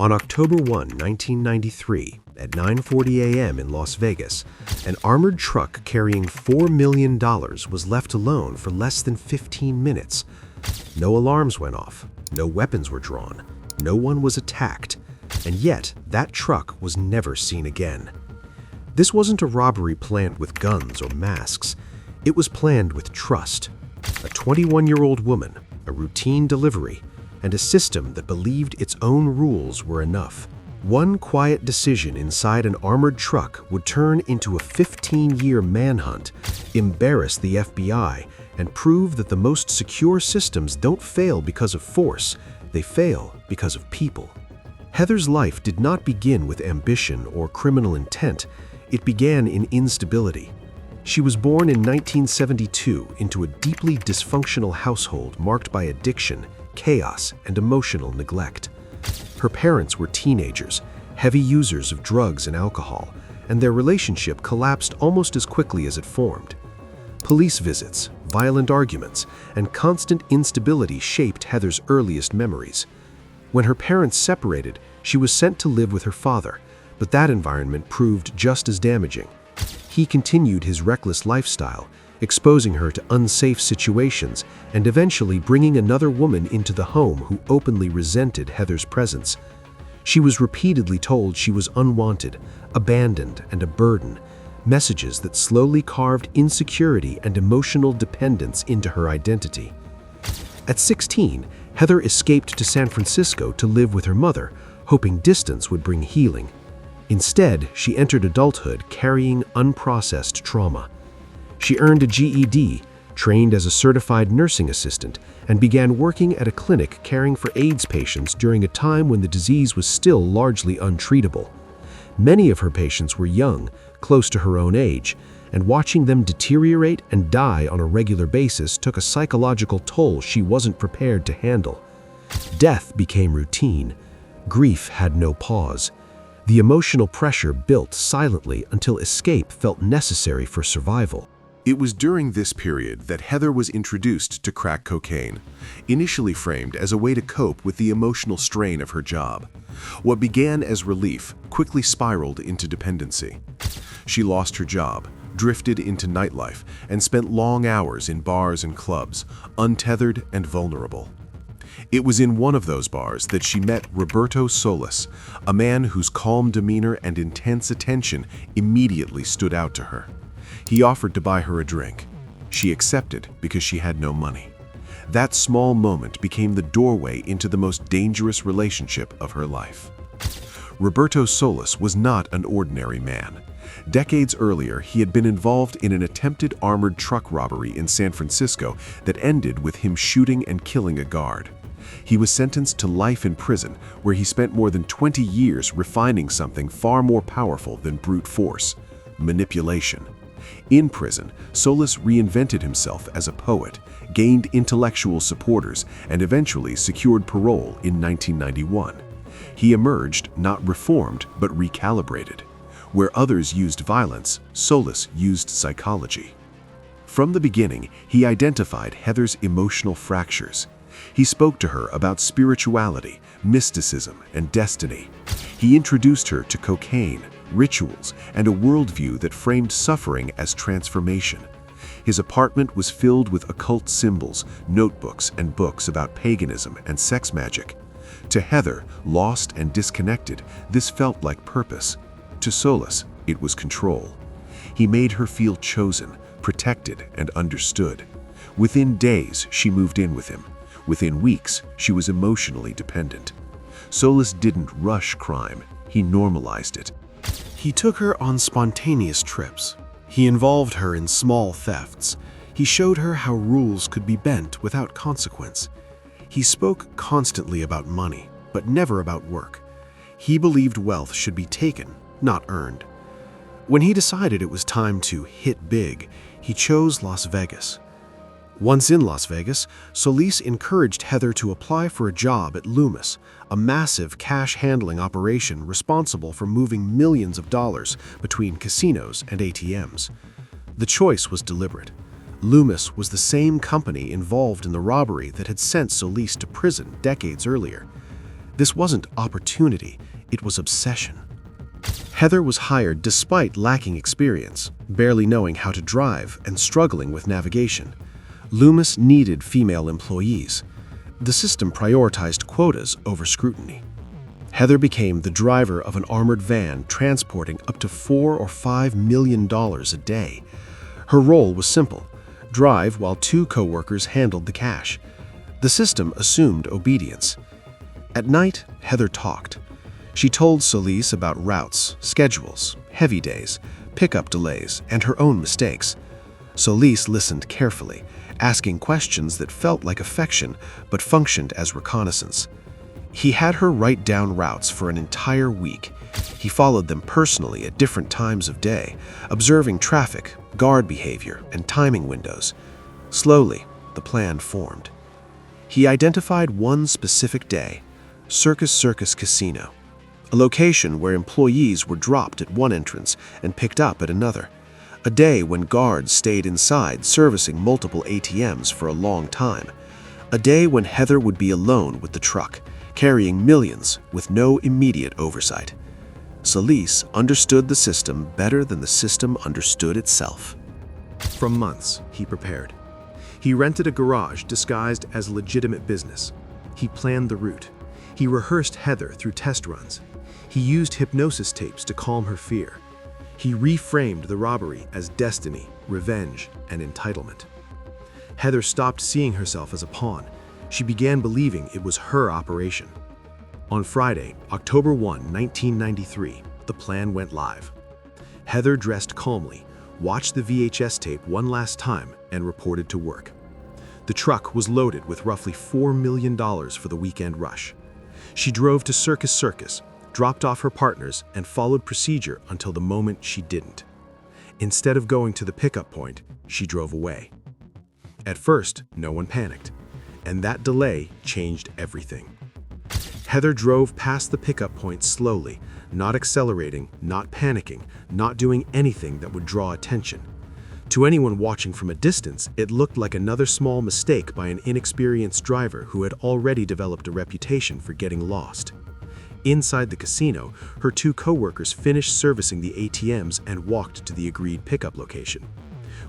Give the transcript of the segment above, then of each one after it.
On October 1, 1993, at 9:40 a.m. in Las Vegas, an armored truck carrying $4 million was left alone for less than 15 minutes. No alarms went off, no weapons were drawn, no one was attacked, and yet that truck was never seen again. This wasn't a robbery planned with guns or masks. It was planned with trust. A 21-year-old woman, a routine delivery, and a system that believed its own rules were enough. One quiet decision inside an armored truck would turn into a 15-year manhunt, embarrass the FBI, and prove that the most secure systems don't fail because of force, they fail because of people. Heather's life did not begin with ambition or criminal intent. It began in instability. She was born in 1972 into a deeply dysfunctional household marked by addiction, chaos, and emotional neglect. Her parents were teenagers, heavy users of drugs and alcohol, and their relationship collapsed almost as quickly as it formed. Police visits, violent arguments, and constant instability shaped Heather's earliest memories. When her parents separated, she was sent to live with her father, but that environment proved just as damaging. He continued his reckless lifestyle, exposing her to unsafe situations and eventually bringing another woman into the home who openly resented Heather's presence. She was repeatedly told she was unwanted, abandoned, and a burden, messages that slowly carved insecurity and emotional dependence into her identity. At 16, Heather escaped to San Francisco to live with her mother, hoping distance would bring healing. Instead, she entered adulthood carrying unprocessed trauma. She earned a GED, trained as a certified nursing assistant, and began working at a clinic caring for AIDS patients during a time when the disease was still largely untreatable. Many of her patients were young, close to her own age, and watching them deteriorate and die on a regular basis took a psychological toll she wasn't prepared to handle. Death became routine. Grief had no pause. The emotional pressure built silently until escape felt necessary for survival. It was during this period that Heather was introduced to crack cocaine, initially framed as a way to cope with the emotional strain of her job. What began as relief quickly spiraled into dependency. She lost her job, drifted into nightlife, and spent long hours in bars and clubs, untethered and vulnerable. It was in one of those bars that she met Roberto Solis, a man whose calm demeanor and intense attention immediately stood out to her. He offered to buy her a drink. She accepted because she had no money. That small moment became the doorway into the most dangerous relationship of her life. Roberto Solis was not an ordinary man. Decades earlier, he had been involved in an attempted armored truck robbery in San Francisco that ended with him shooting and killing a guard. He was sentenced to life in prison, where he spent more than 20 years refining something far more powerful than brute force: manipulation. In prison, Solis reinvented himself as a poet, gained intellectual supporters, and eventually secured parole in 1991. He emerged not reformed but recalibrated. Where others used violence, Solis used psychology. From the beginning, he identified Heather's emotional fractures. He spoke to her about spirituality, mysticism, and destiny. He introduced her to cocaine, rituals, and a worldview that framed suffering as transformation. His apartment was filled with occult symbols, notebooks, and books about paganism and sex magic. To Heather, lost and disconnected, this felt like purpose. To Solis, it was control. He made her feel chosen, protected, and understood. Within days, she moved in with him. Within weeks, she was emotionally dependent. Solis didn't rush crime, he normalized it. He took her on spontaneous trips. He involved her in small thefts. He showed her how rules could be bent without consequence. He spoke constantly about money, but never about work. He believed wealth should be taken, not earned. When he decided it was time to hit big, he chose Las Vegas. Once in Las Vegas, Solis encouraged Heather to apply for a job at Loomis, a massive cash-handling operation responsible for moving millions of dollars between casinos and ATMs. The choice was deliberate. Loomis was the same company involved in the robbery that had sent Solis to prison decades earlier. This wasn't opportunity, it was obsession. Heather was hired despite lacking experience, barely knowing how to drive and struggling with navigation. Loomis needed female employees. The system prioritized quotas over scrutiny. Heather became the driver of an armored van transporting up to $4 or $5 million a day. Her role was simple: drive while two co-workers handled the cash. The system assumed obedience. At night, Heather talked. She told Solis about routes, schedules, heavy days, pickup delays, and her own mistakes. Solis listened carefully, asking questions that felt like affection but functioned as reconnaissance. He had her write down routes for an entire week. He followed them personally at different times of day, observing traffic, guard behavior, and timing windows. Slowly, the plan formed. He identified one specific day: Circus Casino, a location where employees were dropped at one entrance and picked up at another. A day when guards stayed inside servicing multiple ATMs for a long time. A day when Heather would be alone with the truck, carrying millions with no immediate oversight. Solis understood the system better than the system understood itself. For months, he prepared. He rented a garage disguised as legitimate business. He planned the route. He rehearsed Heather through test runs. He used hypnosis tapes to calm her fear. He reframed the robbery as destiny, revenge, and entitlement. Heather stopped seeing herself as a pawn. She began believing it was her operation. On Friday, October 1, 1993, the plan went live. Heather dressed calmly, watched the VHS tape one last time, and reported to work. The truck was loaded with roughly $4 million for the weekend rush. She drove to Circus, dropped off her partners, and followed procedure until the moment she didn't. Instead of going to the pickup point, she drove away. At first, no one panicked, and that delay changed everything. Heather drove past the pickup point slowly, not accelerating, not panicking, not doing anything that would draw attention. To anyone watching from a distance, it looked like another small mistake by an inexperienced driver who had already developed a reputation for getting lost. Inside the casino, her two co-workers finished servicing the ATMs and walked to the agreed pickup location.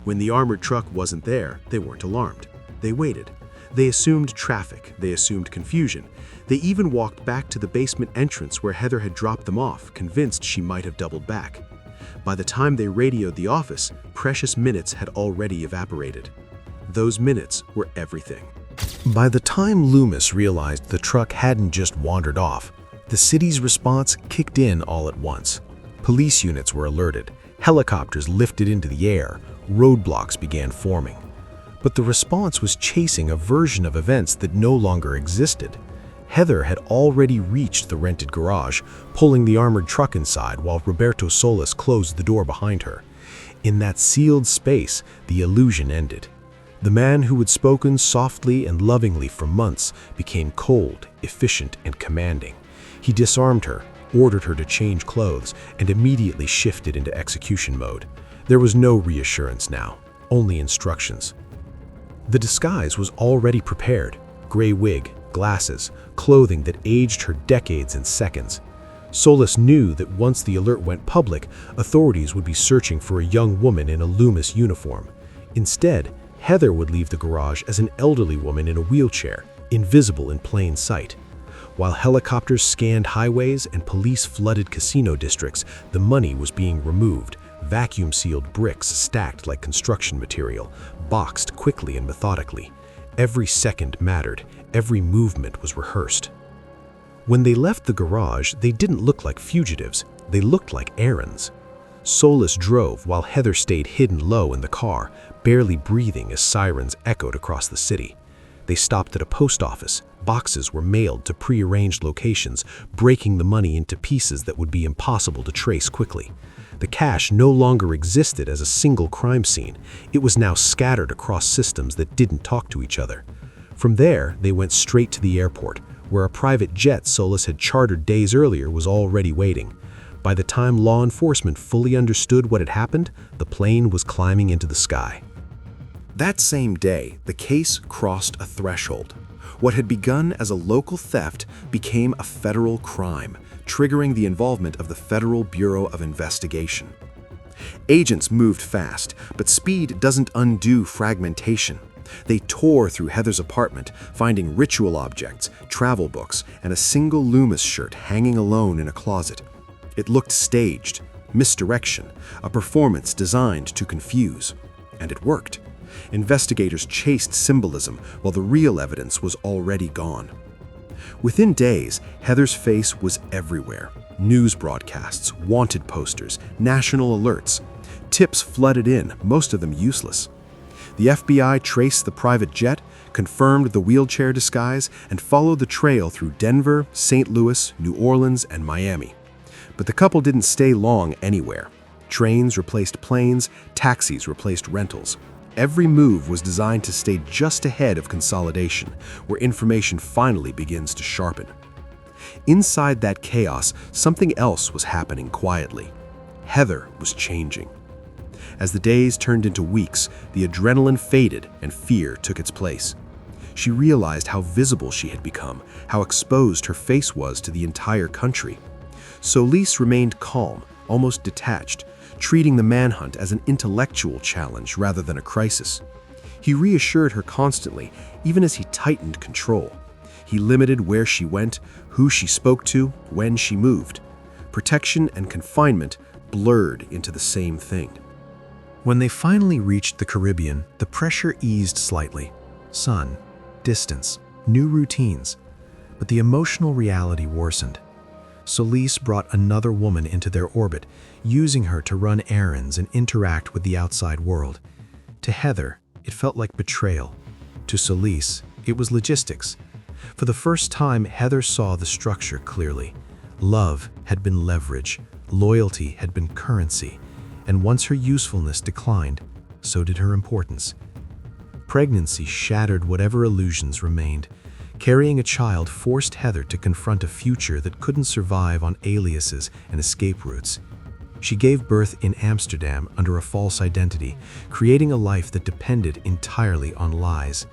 When the armored truck wasn't there, they weren't alarmed. They waited. They assumed traffic. They assumed confusion. They even walked back to the basement entrance where Heather had dropped them off, convinced she might have doubled back. By the time they radioed the office, precious minutes had already evaporated. Those minutes were everything. By the time Loomis realized the truck hadn't just wandered off, the city's response kicked in all at once. Police units were alerted, helicopters lifted into the air, roadblocks began forming. But the response was chasing a version of events that no longer existed. Heather had already reached the rented garage, pulling the armored truck inside while Roberto Solis closed the door behind her. In that sealed space, the illusion ended. The man who had spoken softly and lovingly for months became cold, efficient, and commanding. He disarmed her, ordered her to change clothes, and immediately shifted into execution mode. There was no reassurance now, only instructions. The disguise was already prepared: gray wig, glasses, clothing that aged her decades in seconds. Solis knew that once the alert went public, authorities would be searching for a young woman in a Loomis uniform. Instead, Heather would leave the garage as an elderly woman in a wheelchair, invisible in plain sight. While helicopters scanned highways and police flooded casino districts, the money was being removed, vacuum-sealed bricks stacked like construction material, boxed quickly and methodically. Every second mattered, every movement was rehearsed. When they left the garage, they didn't look like fugitives, they looked like errands. Solis drove while Heather stayed hidden low in the car, barely breathing as sirens echoed across the city. They stopped at a post office. Boxes were mailed to prearranged locations, breaking the money into pieces that would be impossible to trace quickly. The cash no longer existed as a single crime scene. It was now scattered across systems that didn't talk to each other. From there, they went straight to the airport, where a private jet Solis had chartered days earlier was already waiting. By the time law enforcement fully understood what had happened, the plane was climbing into the sky. That same day, the case crossed a threshold. What had begun as a local theft became a federal crime, triggering the involvement of the Federal Bureau of Investigation. Agents moved fast, but speed doesn't undo fragmentation. They tore through Heather's apartment, finding ritual objects, travel books, and a single Loomis shirt hanging alone in a closet. It looked staged, misdirection, a performance designed to confuse. And it worked. Investigators chased symbolism while the real evidence was already gone. Within days, Heather's face was everywhere. News broadcasts, wanted posters, national alerts. Tips flooded in, most of them useless. The FBI traced the private jet, confirmed the wheelchair disguise, and followed the trail through Denver, St. Louis, New Orleans, and Miami. But the couple didn't stay long anywhere. Trains replaced planes, taxis replaced rentals. Every move was designed to stay just ahead of consolidation, where information finally begins to sharpen. Inside that chaos, something else was happening quietly. Heather was changing. As the days turned into weeks, the adrenaline faded and fear took its place. She realized how visible she had become, how exposed her face was to the entire country. Solis remained calm, almost detached, treating the manhunt as an intellectual challenge rather than a crisis. He reassured her constantly, even as he tightened control. He limited where she went, who she spoke to, when she moved. Protection and confinement blurred into the same thing. When they finally reached the Caribbean, the pressure eased slightly. Sun, distance, new routines. But the emotional reality worsened. Solis brought another woman into their orbit, using her to run errands and interact with the outside world. To Heather, it felt like betrayal. To Solis, it was logistics. For the first time, Heather saw the structure clearly. Love had been leverage, loyalty had been currency, and once her usefulness declined, so did her importance. Pregnancy shattered whatever illusions remained. Carrying a child forced Heather to confront a future that couldn't survive on aliases and escape routes. She gave birth in Amsterdam under a false identity, creating a life that depended entirely on lies.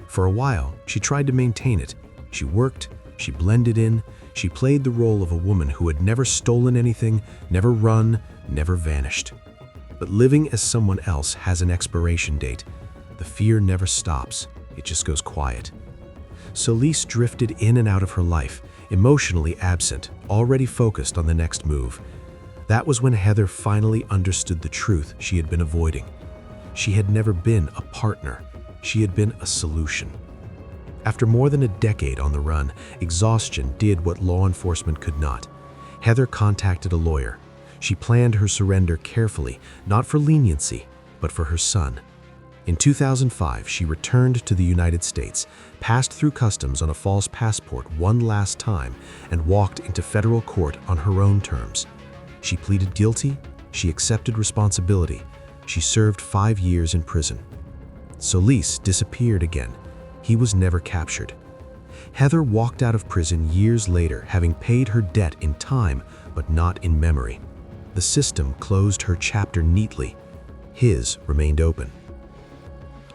For a while, she tried to maintain it. She worked, she blended in, she played the role of a woman who had never stolen anything, never run, never vanished. But living as someone else has an expiration date. The fear never stops, it just goes quiet. Solis drifted in and out of her life, emotionally absent, already focused on the next move. That was when Heather finally understood the truth she had been avoiding. She had never been a partner. She had been a solution. After more than a decade on the run, exhaustion did what law enforcement could not. Heather contacted a lawyer. She planned her surrender carefully, not for leniency, but for her son. In 2005, she returned to the United States, passed through customs on a false passport one last time, and walked into federal court on her own terms. She pleaded guilty, she accepted responsibility, she served 5 years in prison. Solis disappeared again. He was never captured. Heather walked out of prison years later, having paid her debt in time, but not in memory. The system closed her chapter neatly. His remained open.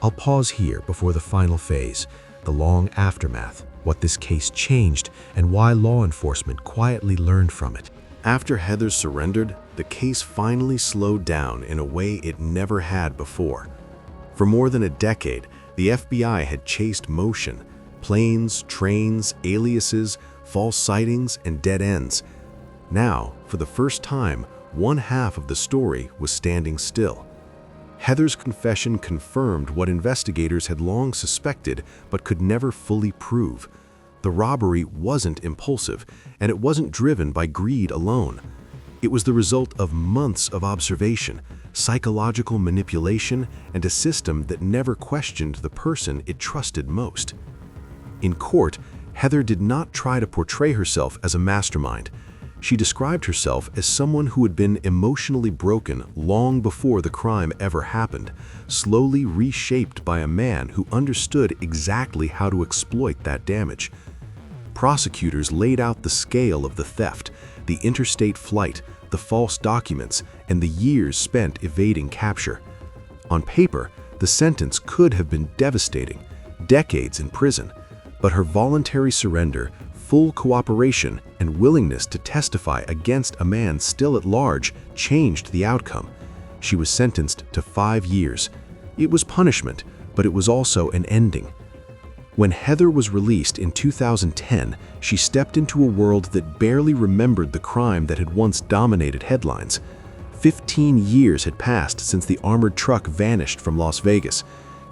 I'll pause here before the final phase, the long aftermath, what this case changed, and why law enforcement quietly learned from it. After Heather surrendered, the case finally slowed down in a way it never had before. For more than a decade, the FBI had chased motion, planes, trains, aliases, false sightings, and dead ends. Now, for the first time, one half of the story was standing still. Heather's confession confirmed what investigators had long suspected but could never fully prove. The robbery wasn't impulsive, and it wasn't driven by greed alone. It was the result of months of observation, psychological manipulation, and a system that never questioned the person it trusted most. In court, Heather did not try to portray herself as a mastermind. She described herself as someone who had been emotionally broken long before the crime ever happened, slowly reshaped by a man who understood exactly how to exploit that damage. Prosecutors laid out the scale of the theft, the interstate flight, the false documents, and the years spent evading capture. On paper, the sentence could have been devastating, decades in prison, but her voluntary surrender, full cooperation, and willingness to testify against a man still at large changed the outcome. She was sentenced to 5 years. It was punishment, but it was also an ending. When Heather was released in 2010, she stepped into a world that barely remembered the crime that had once dominated headlines. 15 years had passed since the armored truck vanished from Las Vegas.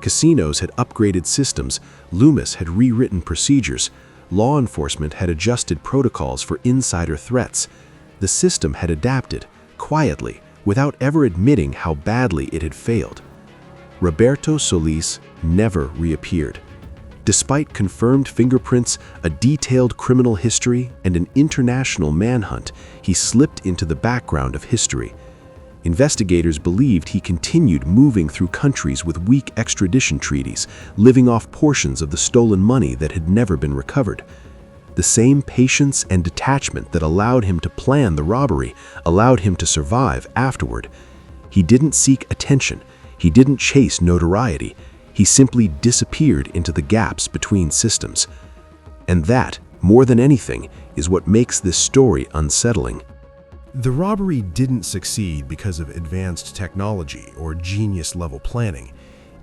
Casinos had upgraded systems, Loomis had rewritten procedures, law enforcement had adjusted protocols for insider threats. The system had adapted, quietly, without ever admitting how badly it had failed. Roberto Solis never reappeared. Despite confirmed fingerprints, a detailed criminal history, and an international manhunt, he slipped into the background of history. Investigators believed he continued moving through countries with weak extradition treaties, living off portions of the stolen money that had never been recovered. The same patience and detachment that allowed him to plan the robbery allowed him to survive afterward. He didn't seek attention. He didn't chase notoriety. He simply disappeared into the gaps between systems. And that, more than anything, is what makes this story unsettling. The robbery didn't succeed because of advanced technology or genius-level planning.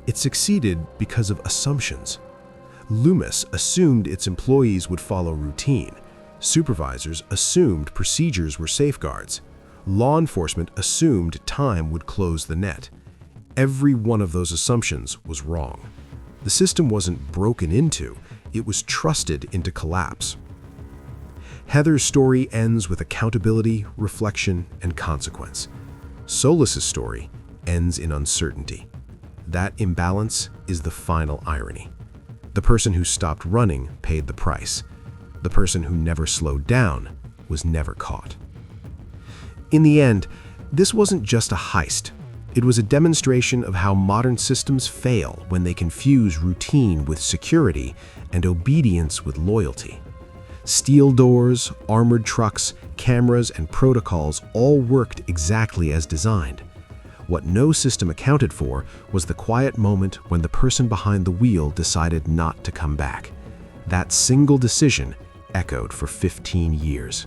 It succeeded because of assumptions. Loomis assumed its employees would follow routine. Supervisors assumed procedures were safeguards. Law enforcement assumed time would close the net. Every one of those assumptions was wrong. The system wasn't broken into, it was trusted into collapse. Heather's story ends with accountability, reflection, and consequence. Solis's story ends in uncertainty. That imbalance is the final irony. The person who stopped running paid the price. The person who never slowed down was never caught. In the end, this wasn't just a heist. It was a demonstration of how modern systems fail when they confuse routine with security and obedience with loyalty. Steel doors, armored trucks, cameras, and protocols all worked exactly as designed. What no system accounted for was the quiet moment when the person behind the wheel decided not to come back. That single decision echoed for 15 years.